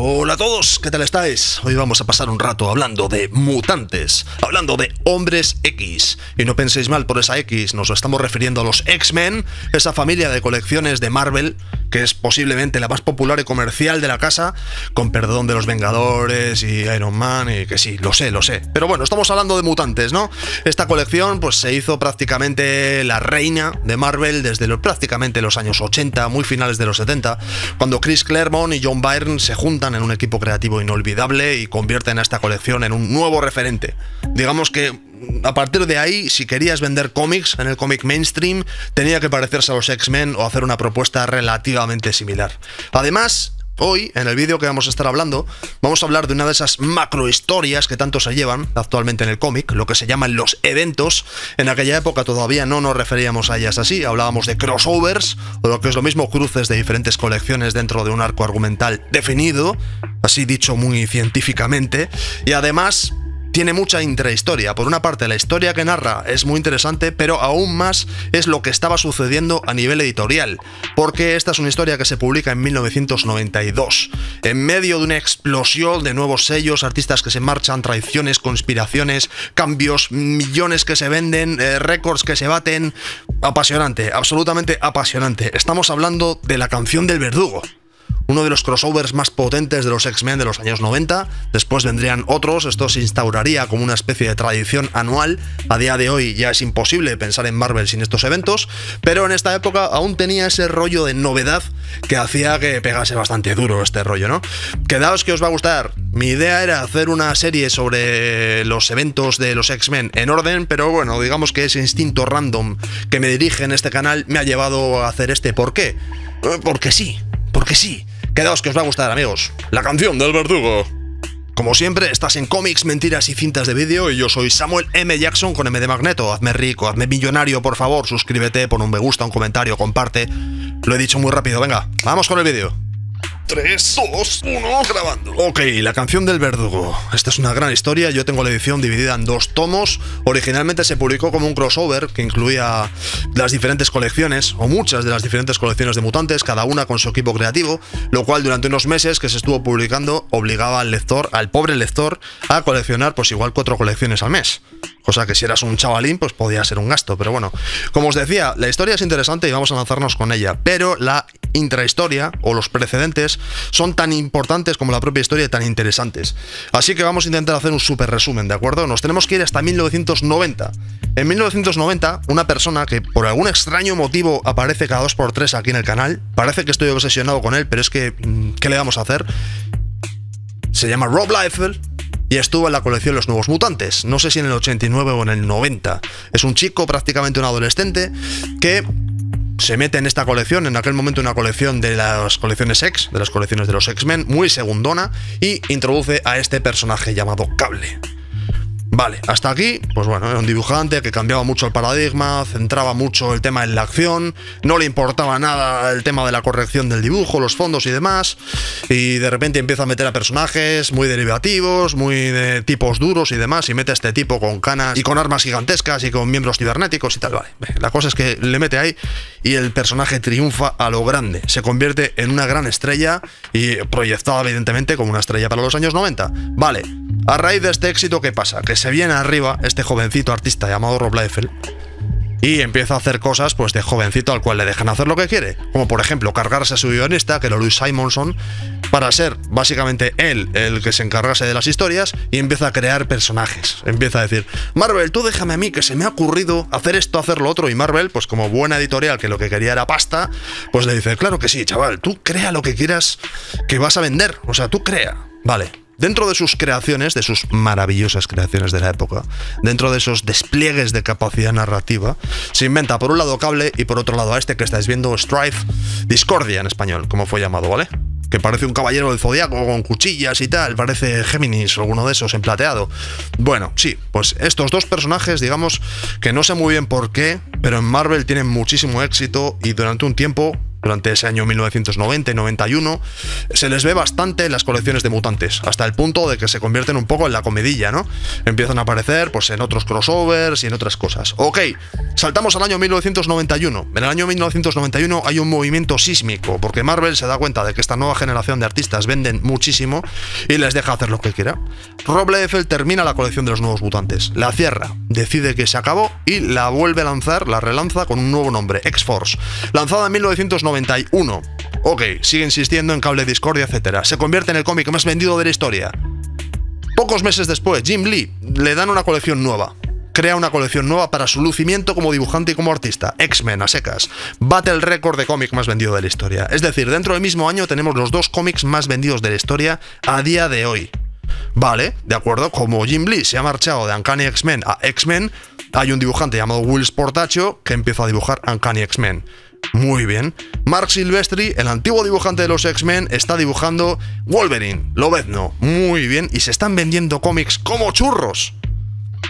Hola a todos, ¿qué tal estáis? Hoy vamos a pasar un rato hablando de mutantes, hablando de hombres X. Y no penséis mal por esa X, nos estamos refiriendo a los X-Men, esa familia de colecciones de Marvel, que es posiblemente la más popular y comercial de la casa, con perdón de los Vengadores y Iron Man, y que sí, lo sé. Pero bueno, estamos hablando de mutantes, ¿no? Esta colección pues se hizo prácticamente la reina de Marvel desde prácticamente los años 80, muy finales de los 70, cuando Chris Claremont y John Byrne se juntan en un equipo creativo inolvidable y convierten a esta colección en un nuevo referente. Digamos que a partir de ahí, si querías vender cómics en el cómic mainstream, tenía que parecerse a los X-Men o hacer una propuesta relativamente similar. Además, hoy, en el vídeo que vamos a estar hablando, vamos a hablar de una de esas macrohistorias que tanto se llevan actualmente en el cómic, lo que se llaman los eventos. En aquella época todavía no nos referíamos a ellas así, hablábamos de crossovers, o lo que es lo mismo, cruces de diferentes colecciones dentro de un arco argumental definido, así dicho muy científicamente, y además tiene mucha intrahistoria. Por una parte, la historia que narra es muy interesante, pero aún más es lo que estaba sucediendo a nivel editorial, porque esta es una historia que se publica en 1992, en medio de una explosión de nuevos sellos, artistas que se marchan, traiciones, conspiraciones, cambios, millones que se venden, récords que se baten. Apasionante, absolutamente apasionante. Estamos hablando de La Canción del Verdugo, uno de los crossovers más potentes de los X-Men de los años 90. Después vendrían otros. Esto se instauraría como una especie de tradición anual. A día de hoy ya es imposible pensar en Marvel sin estos eventos, pero en esta época aún tenía ese rollo de novedad que hacía que pegase bastante duro este rollo, ¿no? Quedaos que os va a gustar. Mi idea era hacer una serie sobre los eventos de los X-Men en orden, pero bueno, digamos que ese instinto random que me dirige en este canal me ha llevado a hacer este. ¿Por qué? Porque sí. Quedaos que os va a gustar, amigos. La Canción del Verdugo. Como siempre, estás en Cómics, Mentiras y Cintas de Vídeo y yo soy Samuel M. Jackson con M de Magneto. Hazme rico, hazme millonario, por favor. Suscríbete, pon un me gusta, un comentario, comparte. Lo he dicho muy rápido, venga, vamos con el vídeo. 3, 2, 1, grabando. Ok, La Canción del Verdugo. Esta es una gran historia. Yo tengo la edición dividida en 2 tomos. Originalmente se publicó como un crossover que incluía las diferentes colecciones, o muchas de las diferentes colecciones de mutantes, cada una con su equipo creativo, lo cual durante unos meses que se estuvo publicando obligaba al lector, al pobre lector, a coleccionar pues igual 4 colecciones al mes. Cosa que si eras un chavalín pues podía ser un gasto, pero bueno. Como os decía, la historia es interesante y vamos a lanzarnos con ella, pero la intrahistoria o los precedentes son tan importantes como la propia historia y tan interesantes. Así que vamos a intentar hacer un súper resumen, ¿de acuerdo? Nos tenemos que ir hasta 1990. En 1990, una persona que por algún extraño motivo aparece cada 2x3 aquí en el canal, parece que estoy obsesionado con él, pero es que, ¿qué le vamos a hacer? Se llama Rob Liefeld y estuvo en la colección Los Nuevos Mutantes, no sé si en el 89 o en el 90. Es un chico, prácticamente un adolescente, que se mete en esta colección, en aquel momento una colección de las colecciones X, de las colecciones de los X-Men, muy segundona, y introduce a este personaje llamado Cable. Vale, hasta aquí, pues bueno, era un dibujante que cambiaba mucho el paradigma, centraba mucho el tema en la acción, no le importaba nada el tema de la corrección del dibujo, los fondos y demás, y de repente empieza a meter a personajes muy derivativos, muy de tipos duros y demás, y mete a este tipo con canas y con armas gigantescas y con miembros cibernéticos y tal, vale. La cosa es que le mete ahí y el personaje triunfa a lo grande, se convierte en una gran estrella y proyectada evidentemente como una estrella para los años 90. Vale. A raíz de este éxito, ¿qué pasa? Que se viene arriba este jovencito artista llamado Rob Liefeld y empieza a hacer cosas pues de jovencito al cual le dejan hacer lo que quiere, como por ejemplo cargarse a su guionista, que era Louis Simonson, para ser básicamente él el que se encargase de las historias, y empieza a crear personajes. Empieza a decir, Marvel, tú déjame a mí, que se me ha ocurrido hacer esto, hacer lo otro, y Marvel, pues como buena editorial que lo que quería era pasta, pues le dice, claro que sí, chaval, tú crea lo que quieras que vas a vender, o sea, tú crea, vale. Dentro de sus creaciones, de sus maravillosas creaciones de la época, dentro de esos despliegues de capacidad narrativa, se inventa por un lado Cable y por otro lado a este que estáis viendo, Strife, Discordia en español, como fue llamado, ¿vale? Que parece un caballero del zodiaco con cuchillas y tal, parece Géminis o alguno de esos en plateado. Bueno, sí, pues estos dos personajes, digamos que no sé muy bien por qué, pero en Marvel tienen muchísimo éxito y durante un tiempo durante ese año 1990 y 91, se les ve bastante en las colecciones de mutantes, hasta el punto de que se convierten un poco en la comidilla, ¿no? Empiezan a aparecer pues en otros crossovers y en otras cosas. Ok, saltamos al año 1991. En el año 1991 hay un movimiento sísmico, porque Marvel se da cuenta de que esta nueva generación de artistas venden muchísimo y les deja hacer lo que quiera. Rob Liefeld termina la colección de los nuevos mutantes, la cierra, decide que se acabó y la vuelve a lanzar, la relanza con un nuevo nombre, X-Force, lanzada en 1991. Ok, sigue insistiendo en Cable, Discordia, etc. Se convierte en el cómic más vendido de la historia. Pocos meses después, Jim Lee le dan una colección nueva. Crea una colección nueva para su lucimiento como dibujante y como artista. X-Men a secas. Bate el récord de cómic más vendido de la historia. Es decir, dentro del mismo año tenemos los dos cómics más vendidos de la historia a día de hoy. Vale, de acuerdo, como Jim Lee se ha marchado de Uncanny X-Men a X-Men, hay un dibujante llamado Will Sportacio que empieza a dibujar Uncanny X-Men. Muy bien. Mark Silvestri, el antiguo dibujante de los X-Men, está dibujando Wolverine, Lobezno. Muy bien, y se están vendiendo cómics como churros.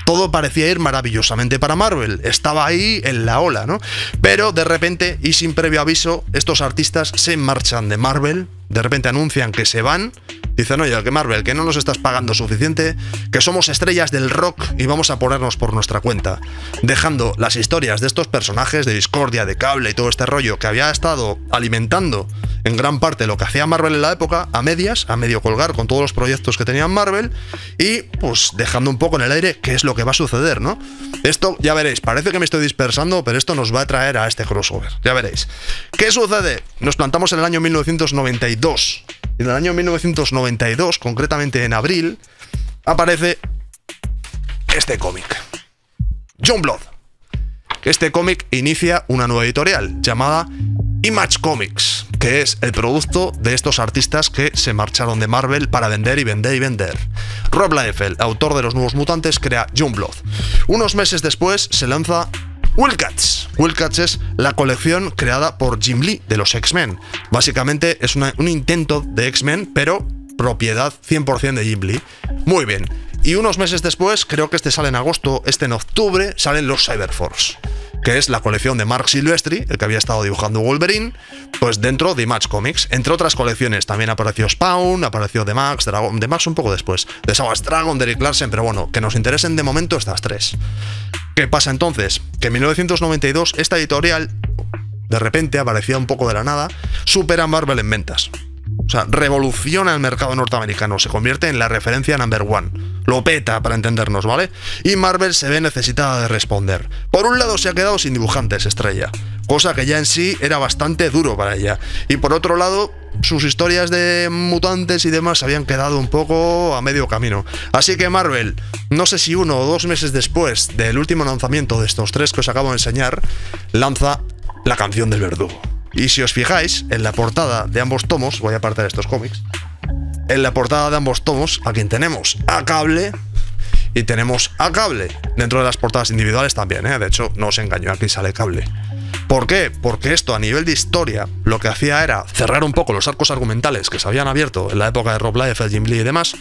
Todo parecía ir maravillosamente para Marvel, estaba ahí en la ola, ¿no? Pero de repente, y sin previo aviso, estos artistas se marchan de Marvel, de repente anuncian que se van, dicen, oye, que Marvel, que no nos estás pagando suficiente, que somos estrellas del rock y vamos a ponernos por nuestra cuenta, dejando las historias de estos personajes de Discordia, de Cable y todo este rollo que había estado alimentando en gran parte lo que hacía Marvel en la época, a medias, a medio colgar con todos los proyectos que tenían Marvel y pues dejando un poco en el aire qué es lo que va a suceder, ¿no? Esto, ya veréis, parece que me estoy dispersando, pero esto nos va a traer a este crossover, ya veréis. ¿Qué sucede? Nos plantamos en el año 1992. Y en el año 1992, concretamente en abril, aparece este cómic, Youngblood. Este cómic inicia una nueva editorial llamada Image Comics, que es el producto de estos artistas que se marcharon de Marvel para vender y vender y vender. Rob Liefeld, autor de Los Nuevos Mutantes, crea Youngblood. Unos meses después se lanza Wildcats. Wildcats es la colección creada por Jim Lee de los X-Men. Básicamente es un intento de X-Men, pero propiedad 100% de Jim Lee. Muy bien. Y unos meses después, creo que este sale en agosto, en octubre, salen los Cyberforce, que es la colección de Mark Silvestri, el que había estado dibujando Wolverine, pues dentro de Image Comics. Entre otras colecciones también apareció Spawn, apareció The Max, The Max un poco después, de Savage Dragon, de Eric Larsen, pero bueno, que nos interesen de momento estas tres. ¿Qué pasa entonces? Que en 1992 esta editorial, de repente, aparecía un poco de la nada, supera a Marvel en ventas. O sea, revoluciona el mercado norteamericano, se convierte en la referencia number one. Lo peta, para entendernos, ¿vale? Y Marvel se ve necesitada de responder. Por un lado se ha quedado sin dibujantes estrella, cosa que ya en sí era bastante duro para ella. Y por otro lado, sus historias de mutantes y demás habían quedado un poco a medio camino. Así que Marvel, no sé si 1 o 2 meses después del último lanzamiento de estos tres que os acabo de enseñar, lanza La Canción del Verdugo. Y si os fijáis, en la portada de ambos tomos, voy a apartar estos cómics, en la portada de ambos tomos, a quien tenemos a Cable y tenemos a Cable. Dentro de las portadas individuales también, ¿eh? De hecho, no os engaño, aquí sale Cable. ¿Por qué? Porque esto a nivel de historia lo que hacía era cerrar un poco los arcos argumentales que se habían abierto en la época de Rob Liefeld, Jim Lee y demás,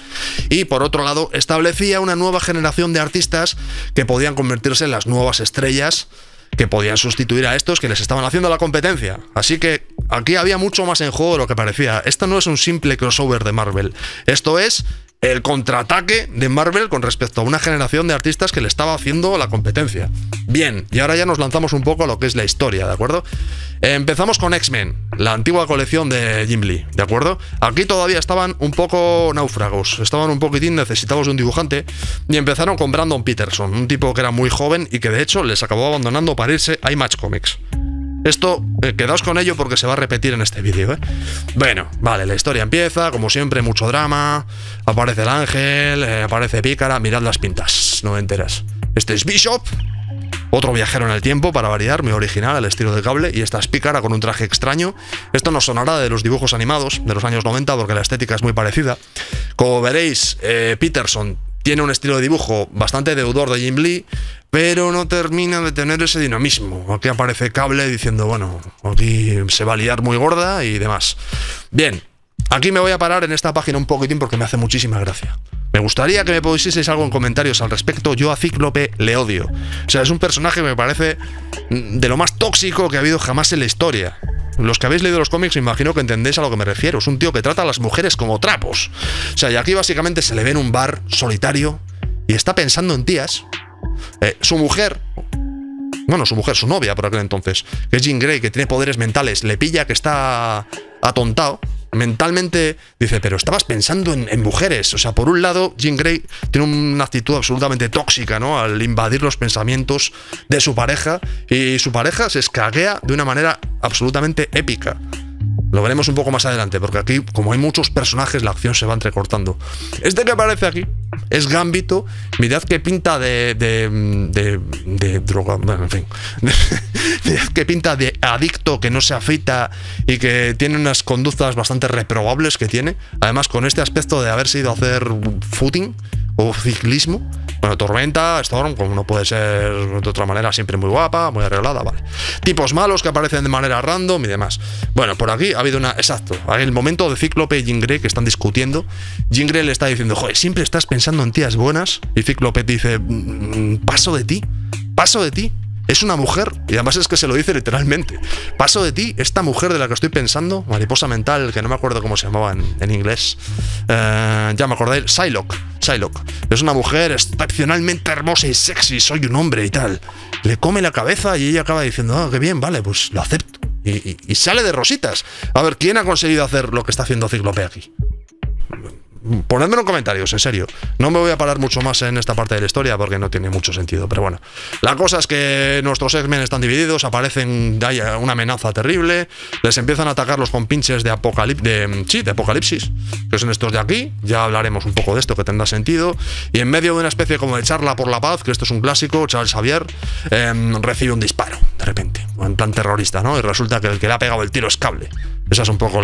y por otro lado establecía una nueva generación de artistas que podían convertirse en las nuevas estrellas que podían sustituir a estos que les estaban haciendo la competencia. Así que aquí había mucho más en juego de lo que parecía. Esto no es un simple crossover de Marvel. Esto es el contraataque de Marvel con respecto a una generación de artistas que le estaba haciendo la competencia. Bien, y ahora ya nos lanzamos un poco a lo que es la historia, ¿de acuerdo? Empezamos con X-Men, la antigua colección de Jim Lee, ¿de acuerdo? Aquí todavía estaban un poco náufragos, estaban un poquitín necesitados de un dibujante y empezaron con Brandon Peterson, un tipo que era muy joven y que de hecho les acabó abandonando para irse a Image Comics. Esto, quedaos con ello porque se va a repetir en este vídeo, ¿eh? Bueno, vale, la historia empieza, como siempre, mucho drama. Aparece el ángel, aparece Pícara. Mirad las pintas, no me enteras. Este es Bishop, otro viajero en el tiempo, para variar, muy original, al estilo de Cable. Y esta es Pícara con un traje extraño. Esto nos sonará de los dibujos animados de los años 90 porque la estética es muy parecida. Como veréis, Peterson tiene un estilo de dibujo bastante deudor de Jim Lee, pero no termina de tener ese dinamismo. Aquí aparece Cable diciendo, bueno, aquí se va a liar muy gorda y demás. Bien, aquí me voy a parar en esta página un poquitín porque me hace muchísima gracia. Me gustaría que me pusieseis algo en comentarios al respecto. Yo a Cíclope le odio. O sea, es un personaje que me parece de lo más tóxico que ha habido jamás en la historia. los que habéis leído los cómics, me imagino que entendéis a lo que me refiero. Es un tío que trata a las mujeres como trapos. O sea, y aquí básicamente se le ve en un bar solitario y está pensando en tías. Su mujer, su novia por aquel entonces, que es Jean Grey, que tiene poderes mentales, le pilla que está atontado. Mentalmente dice, pero estabas pensando en mujeres. O sea, por un lado, Jean Grey tiene una actitud absolutamente tóxica, ¿no? Al invadir los pensamientos de su pareja, y su pareja se escaquea de una manera absolutamente épica. Lo veremos un poco más adelante, porque aquí, como hay muchos personajes, la acción se va entrecortando. Este que aparece aquí es Gambito. Mirad qué pinta de droga, bueno, en fin. Mirad qué pinta de adicto que no se afeita y que tiene unas conductas bastante reprobables que tiene. Además, con este aspecto de haberse ido a hacer footing o ciclismo. Bueno, Tormenta, Storm, como no puede ser de otra manera, siempre muy guapa, muy arreglada, vale. Tipos malos que aparecen de manera random y demás. Bueno, por aquí ha habido una... Exacto, hay el momento de Cíclope y Jean Grey que están discutiendo. Jean Grey le está diciendo, joder, siempre estás pensando en tías buenas. Y Cíclope dice, paso de ti, paso de ti. Es una mujer, y además es que se lo dice literalmente. Paso de ti, esta mujer de la que estoy pensando, mariposa mental, que no me acuerdo cómo se llamaba en inglés. Ya me acordé, Psylocke. Es una mujer excepcionalmente hermosa y sexy, soy un hombre y tal. Le come la cabeza y ella acaba diciendo, ah, qué bien, vale, pues lo acepto. Y sale de rositas. A ver, ¿quién ha conseguido hacer lo que está haciendo Cíclope aquí? Ponedmelo en comentarios, en serio. No me voy a parar mucho más en esta parte de la historia porque no tiene mucho sentido, pero bueno. La cosa es que nuestros X-Men están divididos, aparecen, hay una amenaza terrible, les empiezan a atacar los compinches de Apocalipsis, que son estos de aquí. Ya hablaremos un poco de esto, que tendrá sentido. Y en medio de una especie como de charla por la paz, que esto es un clásico, Charles Xavier recibe un disparo, de repente, en plan terrorista, ¿no? Y resulta que el que le ha pegado el tiro es Cable. Esa es un poco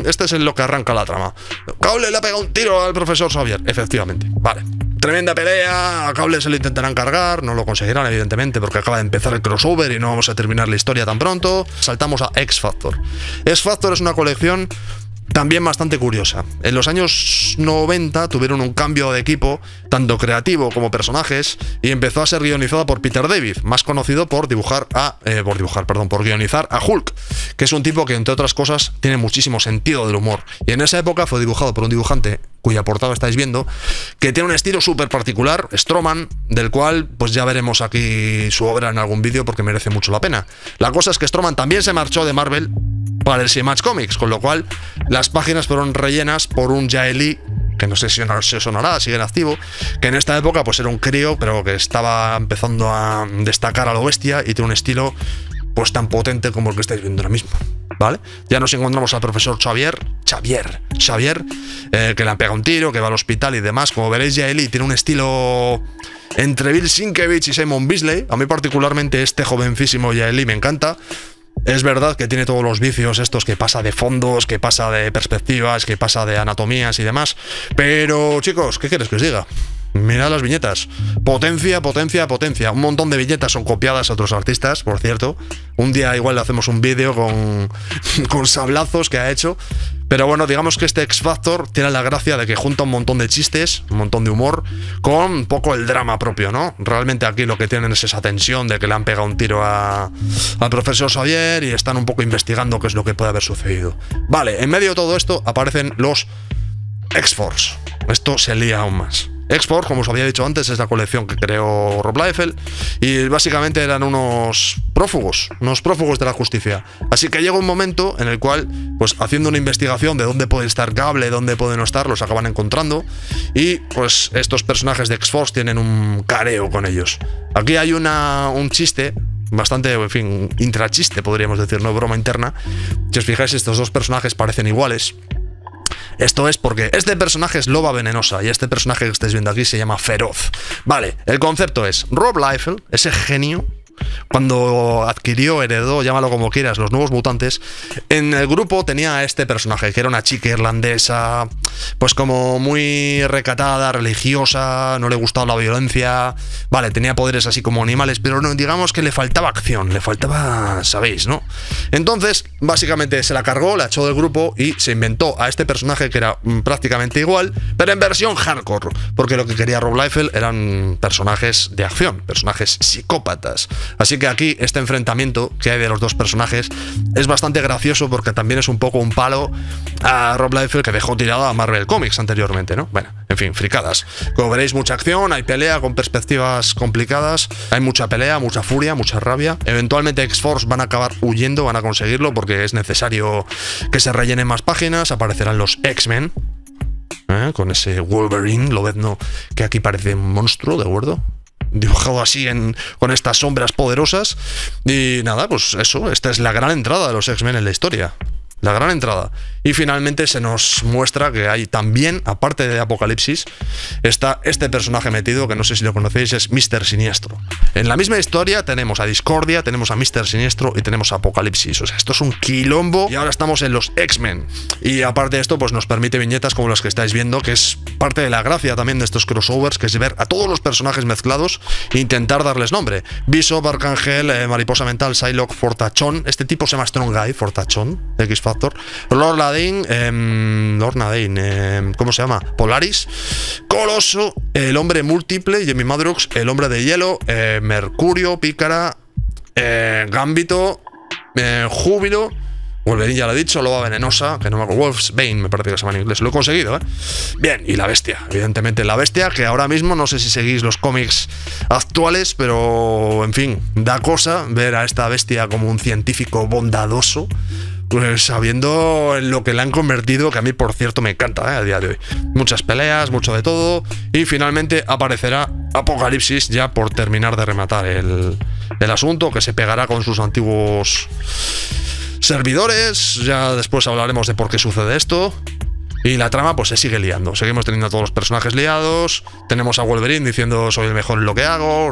este es lo que arranca la trama. Cable le ha pegado un tiro al profesor Xavier, efectivamente, vale. Tremenda pelea, a Cable se lo intentarán cargar, no lo conseguirán evidentemente porque acaba de empezar el crossover y no vamos a terminar la historia tan pronto. Saltamos a X-Factor. X-Factor es una colección también bastante curiosa. En los años 90 tuvieron un cambio de equipo, tanto creativo como personajes, y empezó a ser guionizada por Peter David, más conocido por guionizar a Hulk, que es un tipo que, entre otras cosas, tiene muchísimo sentido del humor. Y en esa época fue dibujado por un dibujante cuya portada estáis viendo, que tiene un estilo súper particular, Stroman, del cual pues ya veremos aquí su obra en algún vídeo porque merece mucho la pena. La cosa es que Stroman también se marchó de Marvel para el Image Comics, con lo cual las páginas fueron rellenas por un Jae Lee, que no sé si os sonará, sigue en activo, que en esta época pues era un crío, pero que estaba empezando a destacar a lo bestia y tiene un estilo pues tan potente como el que estáis viendo ahora mismo, ¿vale? Ya nos encontramos al profesor Xavier, que le han pegado un tiro, que va al hospital y demás. Como veréis, Jae Lee tiene un estilo entre Bill Sienkiewicz y Simon Bisley. A mí particularmente este jovencísimo Jae Lee me encanta. Es verdad que tiene todos los vicios estos, que pasa de fondos, que pasa de perspectivas, que pasa de anatomías y demás. Pero, chicos, ¿qué quieres que os diga? Mirad las viñetas. Potencia. Un montón de viñetas son copiadas a otros artistas, por cierto. Un día igual le hacemos un vídeo con sablazos que ha hecho. Pero bueno, digamos que este X-Factor tiene la gracia de que junta un montón de chistes, un montón de humor, con un poco el drama propio, ¿no? Realmente aquí lo que tienen es esa tensión de que le han pegado un tiro al profesor Xavier y están un poco investigando qué es lo que puede haber sucedido. Vale, en medio de todo esto aparecen los X-Force. Esto se lía aún más. X-Force, como os había dicho antes, es la colección que creó Rob Liefeld y básicamente eran unos prófugos de la justicia. Así que llega un momento en el cual, pues haciendo una investigación de dónde puede estar Cable, dónde puede no estar, los acaban encontrando y pues estos personajes de X-Force tienen un careo con ellos. Aquí hay un chiste bastante, en fin, intrachiste podríamos decir, no broma interna. Si os fijáis, estos dos personajes parecen iguales. Esto es porque este personaje es Loba Venenosa y este personaje que estáis viendo aquí se llama Feroz. Vale, el concepto es Rob Liefeld, ese genio, cuando heredó, llámalo como quieras, los nuevos mutantes, en el grupo tenía a este personaje, que era una chica irlandesa, pues como muy recatada, religiosa, no le gustaba la violencia, vale, tenía poderes así como animales, pero no, digamos que le faltaba acción, le faltaba, sabéis, ¿no? Entonces, básicamente se la cargó, la echó del grupo y se inventó a este personaje que era prácticamente igual, pero en versión hardcore, porque lo que quería Rob Liefeld eran personajes de acción, personajes psicópatas. Así que aquí este enfrentamiento que hay de los dos personajes es bastante gracioso porque también es un poco un palo a Rob Liefeld, que dejó tirado a Marvel Comics anteriormente, ¿no? Bueno, en fin, fricadas. Como veréis, mucha acción, hay pelea con perspectivas complicadas, hay mucha pelea, mucha furia, mucha rabia. Eventualmente X-Force van a acabar huyendo, van a conseguirlo porque es necesario que se rellenen más páginas, aparecerán los X-Men, con ese Wolverine, Lobezno, que aquí parece un monstruo, ¿de acuerdo? Dibujado así con estas sombras poderosas. Y nada, pues eso, esta es la gran entrada de los X-Men en la historia. La gran entrada. Y finalmente se nos muestra que hay también, aparte de Apocalipsis, está este personaje metido, que no sé si lo conocéis, es Mr. Siniestro. En la misma historia tenemos a Discordia, tenemos a Mr. Siniestro y tenemos a Apocalipsis. O sea, esto es un quilombo. Y ahora estamos en los X-Men. Y aparte de esto, pues nos permite viñetas como las que estáis viendo, que es parte de la gracia también de estos crossovers, que es ver a todos los personajes mezclados e intentar darles nombre. Bishop, Arcángel, Mariposa Mental, Psylocke, Fortachón. Este tipo se llama Strong Guy, Fortachón, de X-Factor. Lorna Dane, ¿cómo se llama? Polaris, Coloso, el hombre múltiple, Jamie Madrox, el hombre de hielo, Mercurio, Pícara, Gambito, Júbilo, Wolverine ya lo he dicho, Loba Venenosa, que no me acuerdo, Wolfsbane me parece que se llama en inglés, lo he conseguido, ¿eh? Bien, y la bestia, evidentemente la bestia, que ahora mismo no sé si seguís los cómics actuales, pero en fin, da cosa ver a esta bestia como un científico bondadoso, pues sabiendo en lo que le han convertido, que a mí por cierto me encanta, a día de hoy. Muchas peleas, mucho de todo, y finalmente aparecerá Apocalipsis ya por terminar de rematar el asunto, que se pegará con sus antiguos servidores. Ya después hablaremos de por qué sucede esto. Y la trama pues se sigue liando. Seguimos teniendo a todos los personajes liados. Tenemos a Wolverine diciendo soy el mejor en lo que hago,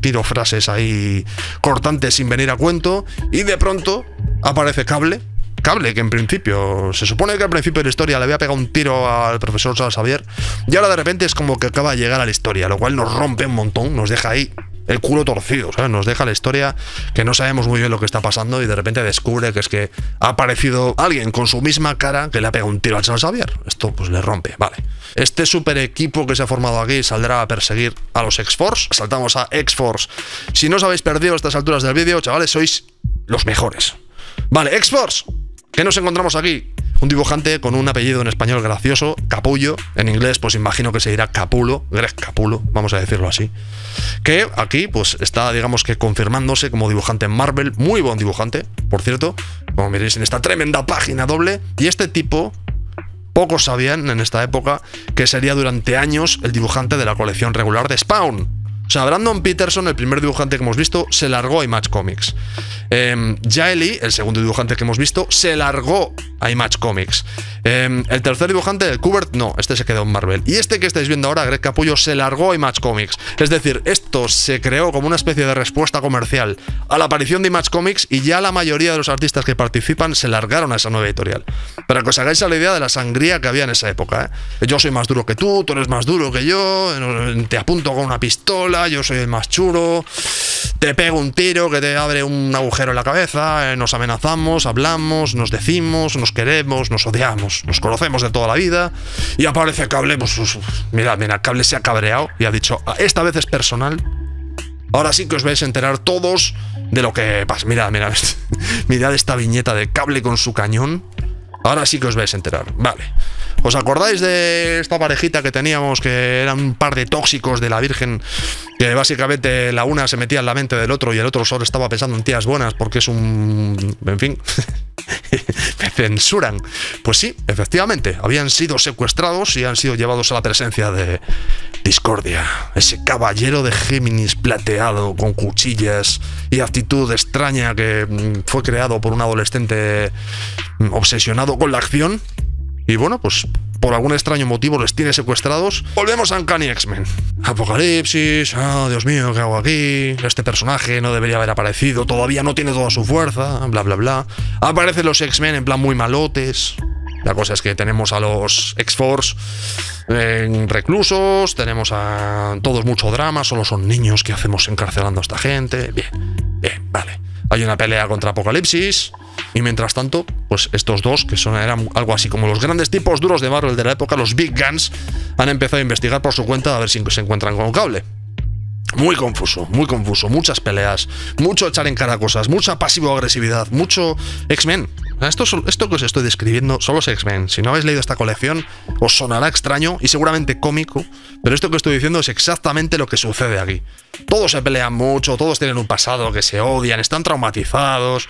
tiro frases ahí cortantes sin venir a cuento. Y de pronto aparece Cable, que en principio, se supone que al principio de la historia le había pegado un tiro al profesor Charles Xavier, y ahora de repente es como que acaba de llegar a la historia, lo cual nos rompe un montón, nos deja ahí el culo torcido, ¿sabes? Nos deja la historia que no sabemos muy bien lo que está pasando y de repente descubre que es que ha aparecido alguien con su misma cara que le ha pegado un tiro a Charles Xavier. Esto pues le rompe, vale. Este super equipo que se ha formado aquí saldrá a perseguir a los X-Force. Saltamos a X-Force. Si no os habéis perdido a estas alturas del vídeo, chavales, sois los mejores. Vale, X-Force. ¿Qué nos encontramos aquí? Un dibujante con un apellido en español gracioso, Capullo. En inglés, pues imagino que se dirá Capulo, Greg Capulo, vamos a decirlo así. Que aquí, pues está, digamos que confirmándose como dibujante en Marvel. Muy buen dibujante, por cierto, como veréis en esta tremenda página doble. Y este tipo, pocos sabían en esta época que sería durante años el dibujante de la colección regular de Spawn. O sea, Brandon Peterson, el primer dibujante que hemos visto, se largó a Image Comics. Jaeli, el segundo dibujante que hemos visto, se largó a Image Comics. El tercer dibujante, el Kubert, no, este se quedó en Marvel. Y este que estáis viendo ahora, Greg Capullo, se largó a Image Comics. Es decir, esto se creó como una especie de respuesta comercial a la aparición de Image Comics y ya la mayoría de los artistas que participan se largaron a esa nueva editorial. Para que os hagáis a la idea de la sangría que había en esa época, ¿eh? Yo soy más duro que tú eres más duro que yo, te apunto con una pistola, yo soy el más churo, te pego un tiro que te abre un agujero en la cabeza, nos amenazamos, hablamos, nos decimos, nos queremos, nos odiamos, nos conocemos de toda la vida. Y aparece Cable, pues mirad, Cable se ha cabreado y ha dicho, esta vez es personal. Ahora sí que os vais a enterar todos de lo que pasa. Mirad esta viñeta de Cable con su cañón. Ahora sí que os vais a enterar. Vale. ¿Os acordáis de esta parejita que teníamos, que eran un par de tóxicos de la Virgen, que básicamente la una se metía en la mente del otro y el otro solo estaba pensando en tías buenas porque es un... en fin... me censuran? Pues sí, efectivamente, habían sido secuestrados y han sido llevados a la presencia de Discordia, ese caballero de Géminis plateado con cuchillas y actitud extraña que fue creado por un adolescente obsesionado con la acción. Y bueno, pues por algún extraño motivo les tiene secuestrados. Volvemos a Uncanny X-Men. Apocalipsis, Dios mío, ¿qué hago aquí? Este personaje no debería haber aparecido, todavía no tiene toda su fuerza, bla, bla, bla. Aparecen los X-Men en plan muy malotes. La cosa es que tenemos a los X-Force reclusos, tenemos a todos mucho drama, solo son niños, ¿qué hacemos encarcelando a esta gente? Bien, vale. Hay una pelea contra Apocalipsis. Y mientras tanto, pues estos dos, que eran algo así como los grandes tipos duros de Marvel de la época, los Big Guns, han empezado a investigar por su cuenta a ver si se encuentran con Cable. Muy confuso, muchas peleas, mucho echar en cara cosas, mucha pasivo-agresividad, mucho X-Men. Esto que os estoy describiendo son los X-Men. Si no habéis leído esta colección, os sonará extraño y seguramente cómico, pero esto que estoy diciendo es exactamente lo que sucede aquí. Todos se pelean mucho, todos tienen un pasado que se odian, están traumatizados.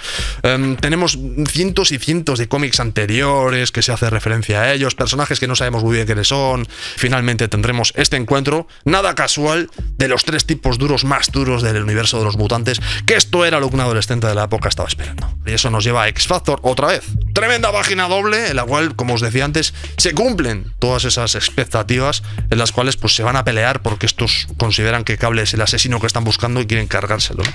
Tenemos cientos y cientos de cómics anteriores que se hace referencia a ellos, personajes que no sabemos muy bien quiénes son. Finalmente tendremos este encuentro, nada casual, de los tres tipos duros más duros del universo de los mutantes, que esto era lo que un adolescente de la época estaba esperando. Y eso nos lleva a X-Factor otra vez. Tremenda página doble, en la cual, como os decía antes, se cumplen todas esas expectativas en las cuales pues se van a pelear porque estos consideran que Cable es el asesino que están buscando y quieren cargárselo, ¿no?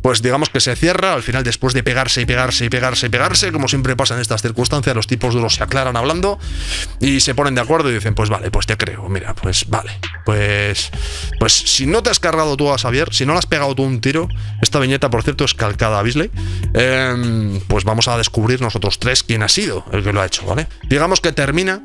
Pues digamos que se cierra, al final después de pegarse y pegarse y pegarse y pegarse, como siempre pasa en estas circunstancias, los tipos duros se aclaran hablando y se ponen de acuerdo y dicen, pues vale, pues te creo, mira, pues vale, pues si no te has cargado tú a Xavier, si no le has pegado tú un tiro, esta viñeta por cierto es calcada a Beasley, pues vamos a descubrir nosotros tres quién ha sido el que lo ha hecho, ¿vale? Digamos que termina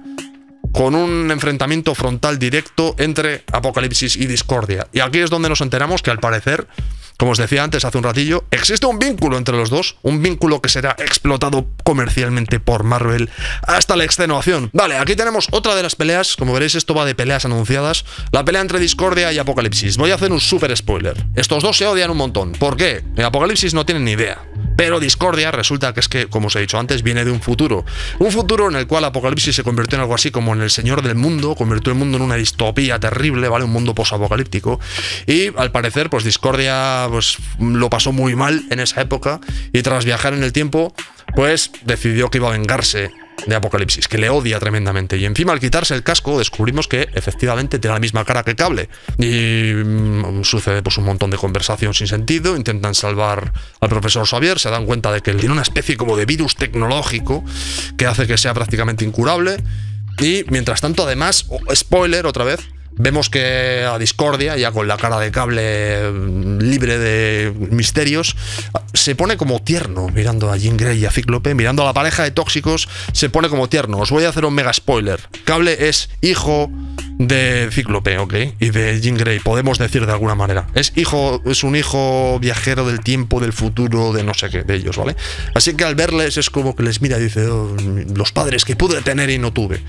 con un enfrentamiento frontal directo entre Apocalipsis y Discordia. Y aquí es donde nos enteramos que al parecer, como os decía antes hace un ratillo, existe un vínculo entre los dos, un vínculo que será explotado comercialmente por Marvel hasta la extenuación. Vale, aquí tenemos otra de las peleas, como veréis esto va de peleas anunciadas, la pelea entre Discordia y Apocalipsis. Voy a hacer un super spoiler. Estos dos se odian un montón. ¿Por qué? Apocalipsis no tiene ni idea. Pero Discordia resulta que es que, como os he dicho antes, viene de un futuro en el cual Apocalipsis se convirtió en algo así como en el señor del mundo, convirtió el mundo en una distopía terrible, ¿vale? Un mundo posapocalíptico. Y al parecer, pues Discordia pues lo pasó muy mal en esa época y tras viajar en el tiempo, pues decidió que iba a vengarse de Apocalipsis, que le odia tremendamente. Y encima al quitarse el casco descubrimos que efectivamente tiene la misma cara que Cable. Y sucede pues un montón de conversación sin sentido, intentan salvar al profesor Xavier, se dan cuenta de que él tiene una especie como de virus tecnológico que hace que sea prácticamente incurable. Y mientras tanto, además, spoiler otra vez, vemos que a Discordia, ya con la cara de Cable libre de misterios, se pone como tierno mirando a Jean Grey y a Cíclope, mirando a la pareja de tóxicos, se pone como tierno. Os voy a hacer un mega spoiler. Cable es hijo de Cíclope, ¿ok? Y de Jean Grey, podemos decir de alguna manera. Es un hijo viajero del tiempo, del futuro, de no sé qué, de ellos, ¿vale? Así que al verles es como que les mira y dice, oh, los padres que pude tener y no tuve.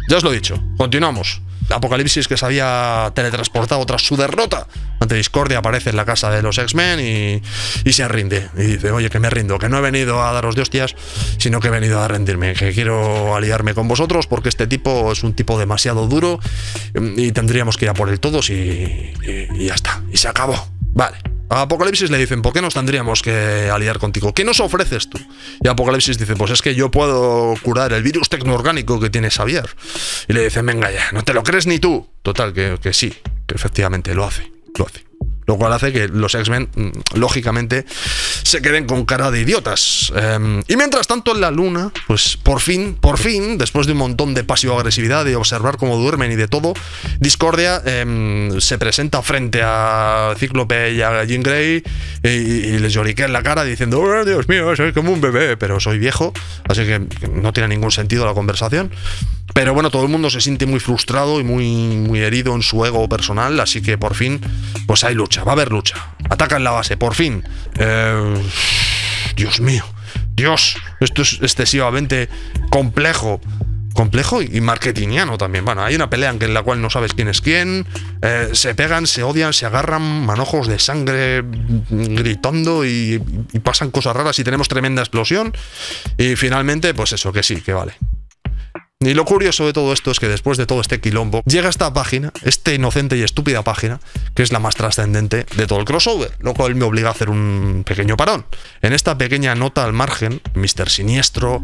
Ya os lo he dicho, continuamos. Apocalipsis, que se había teletransportado tras su derrota ante Discordia, aparece en la casa de los X-Men y se rinde. Y dice, oye, que me rindo, que no he venido a daros de hostias, sino que he venido a rendirme, que quiero aliarme con vosotros porque este tipo es un tipo demasiado duro y tendríamos que ir a por él todos y ya está. Y se acabó. Vale. A Apocalipsis le dicen, ¿por qué nos tendríamos que aliar contigo? ¿Qué nos ofreces tú? Y Apocalipsis dice, pues es que yo puedo curar el virus tecnoorgánico que tiene Xavier. Y le dicen, venga ya, no te lo crees ni tú. Total, que sí, que efectivamente lo hace. Lo cual hace que los X-Men, lógicamente, se queden con cara de idiotas. Y mientras tanto en la luna, pues por fin, después de un montón de pasivo-agresividad, de observar cómo duermen y de todo, Discordia se presenta frente a Cíclope y a Jean Grey y les lloriquea en la cara diciendo, oh, Dios mío, soy como un bebé, pero soy viejo, así que no tiene ningún sentido la conversación. Pero bueno, todo el mundo se siente muy frustrado y muy herido en su ego personal, así que por fin, pues hay lucha, va a haber lucha. Atacan la base, por fin. Dios mío, Dios, esto es excesivamente complejo y marketingiano también. Bueno, hay una pelea en la cual no sabes quién es quién, se pegan, se odian, se agarran, manojos de sangre gritando y pasan cosas raras y tenemos tremenda explosión. Y finalmente, pues eso, que sí, que vale. Y lo curioso de todo esto es que después de todo este quilombo, llega esta página, esta inocente y estúpida página, que es la más trascendente de todo el crossover, lo cual me obliga a hacer un pequeño parón. En esta pequeña nota al margen, Mr. Siniestro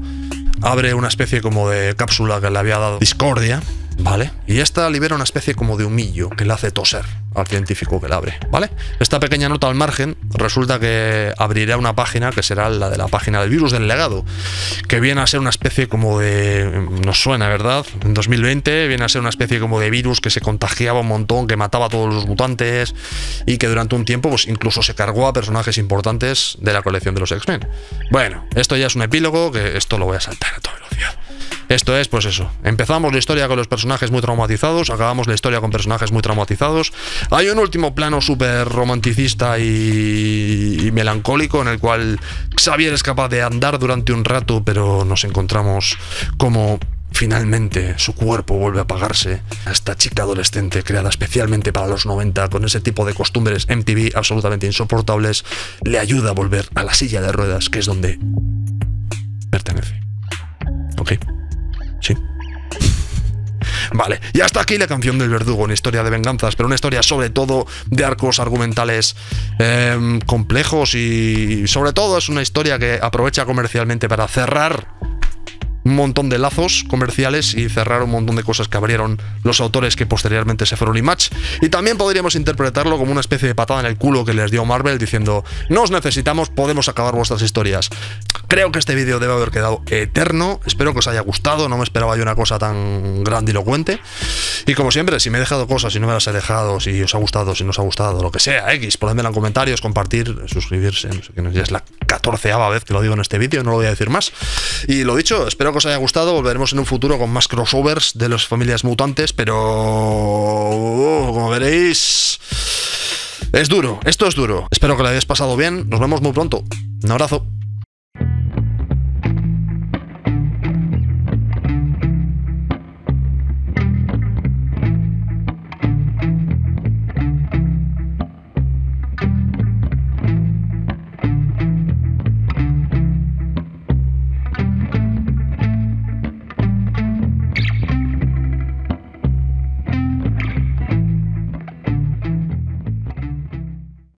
abre una especie como de cápsula que le había dado Discordia, ¿vale? Y esta libera una especie como de humillo que le hace toser al científico que la abre, ¿vale? Esta pequeña nota al margen resulta que abrirá una página que será la de la página del virus del legado, que viene a ser una especie como de... nos suena, ¿verdad? En 2020 viene a ser una especie como de virus que se contagiaba un montón, que mataba a todos los mutantes y que durante un tiempo pues incluso se cargó a personajes importantes de la colección de los X-Men. Bueno, esto ya es un epílogo, que esto lo voy a saltar a toda velocidad. Esto es, pues eso. Empezamos la historia con los personajes muy traumatizados, acabamos la historia con personajes muy traumatizados. Hay un último plano súper romanticista y melancólico en el cual Xavier es capaz de andar durante un rato, pero nos encontramos como finalmente su cuerpo vuelve a apagarse. Esta chica adolescente creada especialmente para los 90, con ese tipo de costumbres MTV absolutamente insoportables, le ayuda a volver a la silla de ruedas, que es donde pertenece. ¿Ok? Sí. Vale, y hasta aquí la canción del verdugo, una historia de venganzas, pero una historia sobre todo de arcos argumentales complejos, y sobre todo es una historia que aprovecha comercialmente para cerrar un montón de lazos comerciales y cerrar un montón de cosas que abrieron los autores que posteriormente se fueron Image. Y también podríamos interpretarlo como una especie de patada en el culo que les dio Marvel diciendo: no os necesitamos, podemos acabar vuestras historias. Creo que este vídeo debe haber quedado eterno, espero que os haya gustado, no me esperaba yo una cosa tan grandilocuente. Y como siempre, si me he dejado cosas, si no me las he dejado, si os ha gustado, si no os ha gustado, lo que sea, ponedmelo en comentarios, compartir, suscribirse, no sé qué, ya es la 14ª vez que lo digo en este vídeo, no lo voy a decir más. Y lo dicho, espero que os haya gustado, volveremos en un futuro con más crossovers de las familias mutantes, pero como veréis, es duro, esto es duro. Espero que lo hayáis pasado bien, nos vemos muy pronto, un abrazo.